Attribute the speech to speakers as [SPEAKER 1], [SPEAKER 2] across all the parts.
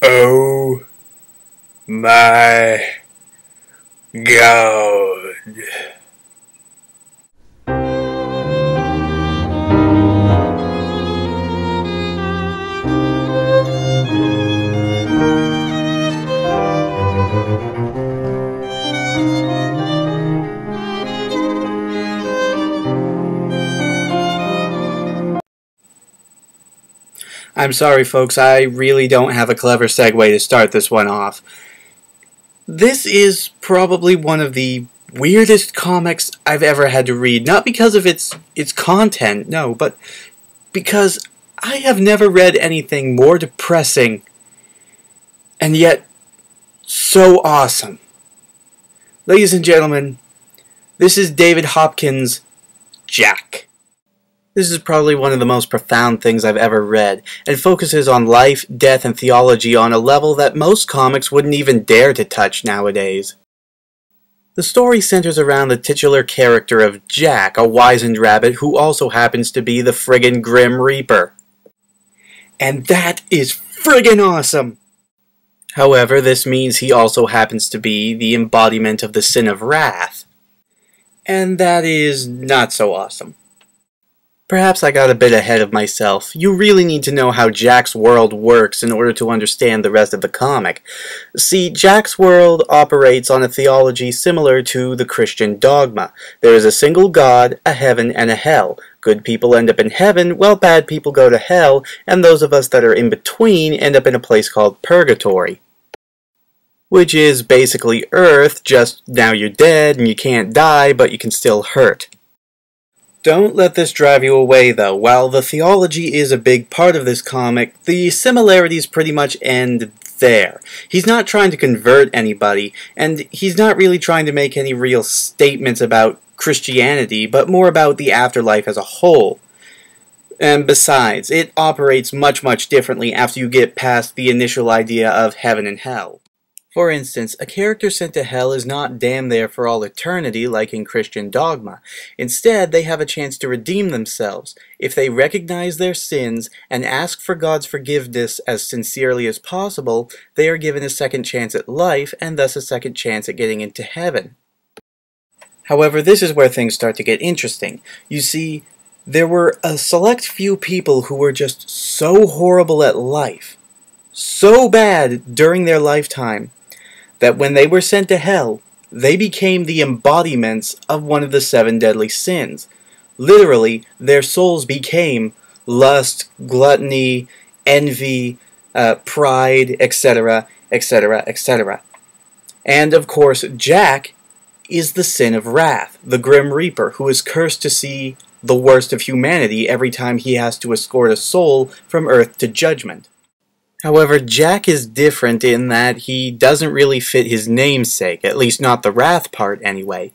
[SPEAKER 1] Oh my God. I'm sorry, folks, I really don't have a clever segue to start this one off. This is probably one of the weirdest comics I've ever had to read, not because of its content, no, but because I have never read anything more depressing and yet so awesome. Ladies and gentlemen, this is David Hopkins' Jack. This is probably one of the most profound things I've ever read, and focuses on life, death, and theology on a level that most comics wouldn't even dare to touch nowadays. The story centers around the titular character of Jack, a wizened rabbit who also happens to be the friggin' Grim Reaper. And that is friggin' awesome! However, this means he also happens to be the embodiment of the sin of wrath. And that is not so awesome. Perhaps I got a bit ahead of myself. You really need to know how Jack's world works in order to understand the rest of the comic. See, Jack's world operates on a theology similar to the Christian dogma. There is a single God, a heaven, and a hell. Good people end up in heaven, while bad people go to hell, and those of us that are in between end up in a place called purgatory. Which is basically Earth, just now you're dead and you can't die, but you can still hurt. Don't let this drive you away, though. While the theology is a big part of this comic, the similarities pretty much end there. He's not trying to convert anybody, and he's not really trying to make any real statements about Christianity, but more about the afterlife as a whole. And besides, it operates much, much differently after you get past the initial idea of heaven and hell. For instance, a character sent to hell is not damned there for all eternity like in Christian dogma. Instead, they have a chance to redeem themselves. If they recognize their sins and ask for God's forgiveness as sincerely as possible, they are given a second chance at life and thus a second chance at getting into heaven. However, this is where things start to get interesting. You see, there were a select few people who were just so horrible at life, so bad during their lifetime, that when they were sent to hell, they became the embodiments of one of the 7 deadly sins. Literally, their souls became lust, gluttony, envy, pride, etc., etc., etc. And of course, Jack is the sin of wrath, the Grim Reaper, who is cursed to see the worst of humanity every time he has to escort a soul from earth to judgment. However, Jack is different in that he doesn't really fit his namesake, at least not the wrath part anyway.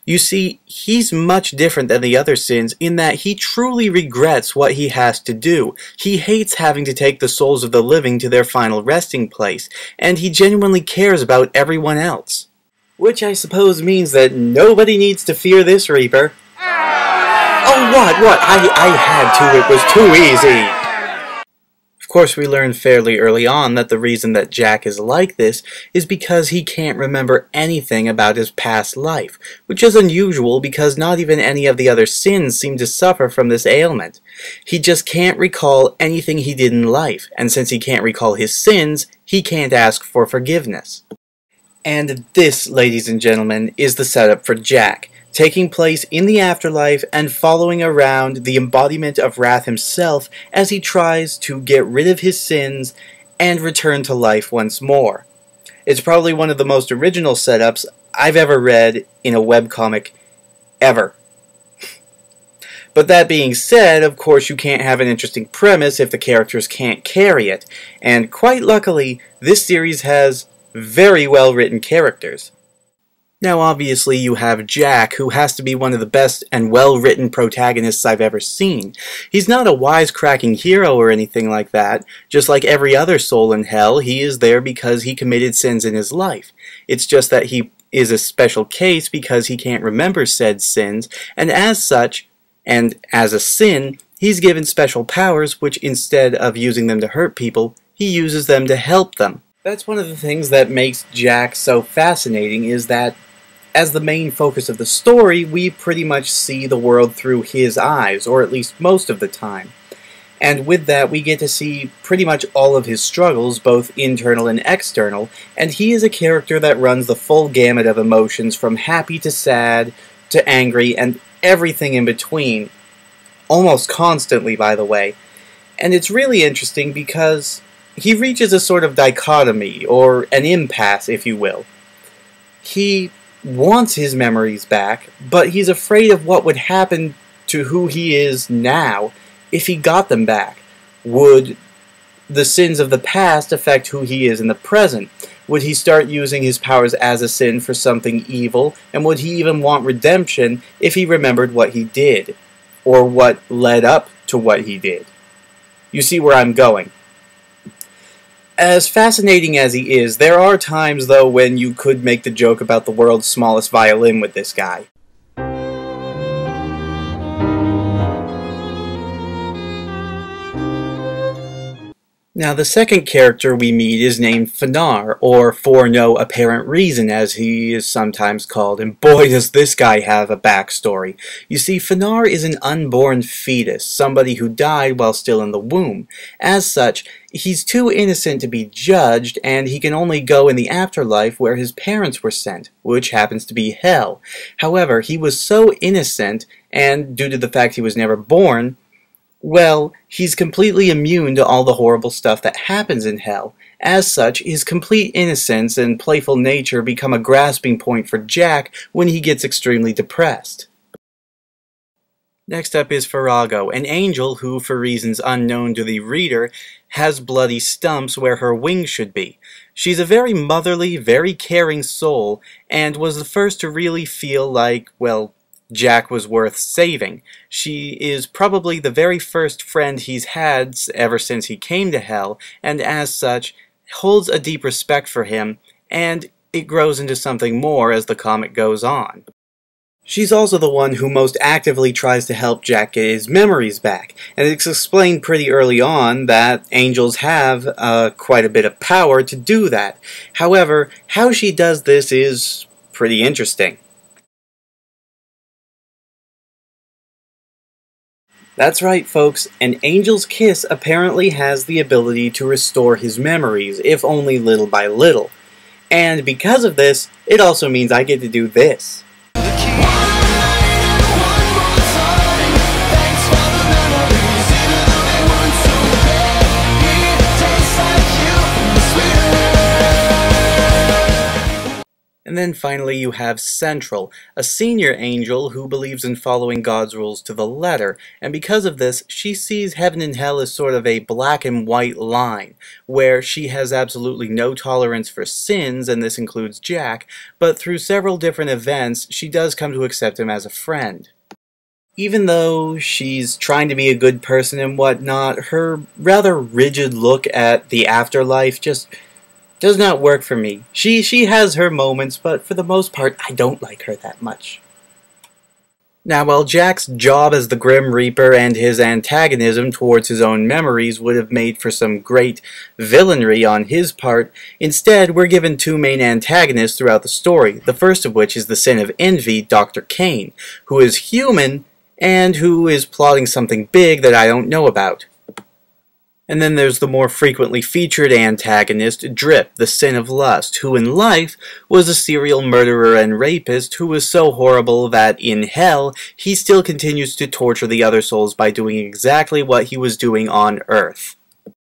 [SPEAKER 1] You see, he's much different than the other sins in that he truly regrets what he has to do. He hates having to take the souls of the living to their final resting place, and he genuinely cares about everyone else. Which I suppose means that nobody needs to fear this Reaper. Oh, what? I had to. It was too easy. Of course, we learn fairly early on that the reason that Jack is like this is because he can't remember anything about his past life, which is unusual because not even any of the other sins seem to suffer from this ailment. He just can't recall anything he did in life, and since he can't recall his sins, he can't ask for forgiveness. And this, ladies and gentlemen, is the setup for Jack, taking place in the afterlife and following around the embodiment of wrath himself as he tries to get rid of his sins and return to life once more. It's probably one of the most original setups I've ever read in a webcomic ever. But that being said, of course you can't have an interesting premise if the characters can't carry it, and quite luckily, this series has very well written characters. Now obviously you have Jack, who has to be one of the best and well-written protagonists I've ever seen. He's not a wisecracking hero or anything like that. Just like every other soul in hell, he is there because he committed sins in his life. It's just that he is a special case because he can't remember said sins, and as such, and as a sin, he's given special powers which instead of using them to hurt people, he uses them to help them. That's one of the things that makes Jack so fascinating, is that as the main focus of the story, we pretty much see the world through his eyes, or at least most of the time. And with that, we get to see pretty much all of his struggles, both internal and external, and he is a character that runs the full gamut of emotions, from happy to sad, to angry, and everything in between. Almost constantly, by the way. And it's really interesting because he reaches a sort of dichotomy, or an impasse, if you will. He wants his memories back, but he's afraid of what would happen to who he is now if he got them back. Would the sins of the past affect who he is in the present? Would he start using his powers as a sin for something evil? And would he even want redemption if he remembered what he did? Or what led up to what he did? You see where I'm going. As fascinating as he is, there are times, though, when you could make the joke about the world's smallest violin with this guy. Now, the second character we meet is named Fanar, or For No Apparent Reason, as he is sometimes called, and boy does this guy have a backstory. You see, Fanar is an unborn fetus, somebody who died while still in the womb. As such, he's too innocent to be judged, and he can only go in the afterlife where his parents were sent, which happens to be hell. However, he was so innocent, and due to the fact he was never born, well, he's completely immune to all the horrible stuff that happens in hell. As such, his complete innocence and playful nature become a grasping point for Jack when he gets extremely depressed. Next up is Farrago, an angel who, for reasons unknown to the reader, has bloody stumps where her wings should be. She's a very motherly, very caring soul, and was the first to really feel like, well, Jack was worth saving. She is probably the very first friend he's had ever since he came to hell, and as such, holds a deep respect for him, and it grows into something more as the comic goes on. She's also the one who most actively tries to help Jack get his memories back, and it's explained pretty early on that angels have quite a bit of power to do that. However, how she does this is pretty interesting. That's right, folks, an angel's kiss apparently has the ability to restore his memories, if only little by little. And because of this, it also means I get to do this. And then finally you have Central, a senior angel who believes in following God's rules to the letter, and because of this, she sees heaven and hell as sort of a black and white line, where she has absolutely no tolerance for sins, and this includes Jack, but through several different events, she does come to accept him as a friend. Even though she's trying to be a good person and whatnot, her rather rigid look at the afterlife just does not work for me. She has her moments, but for the most part, I don't like her that much. Now, while Jack's job as the Grim Reaper and his antagonism towards his own memories would have made for some great villainry on his part, instead we're given two main antagonists throughout the story, the first of which is the sin of envy, Dr. Kane, who is human and who is plotting something big that I don't know about. And then there's the more frequently featured antagonist, Drip, the sin of lust, who in life was a serial murderer and rapist who was so horrible that in hell he still continues to torture the other souls by doing exactly what he was doing on Earth.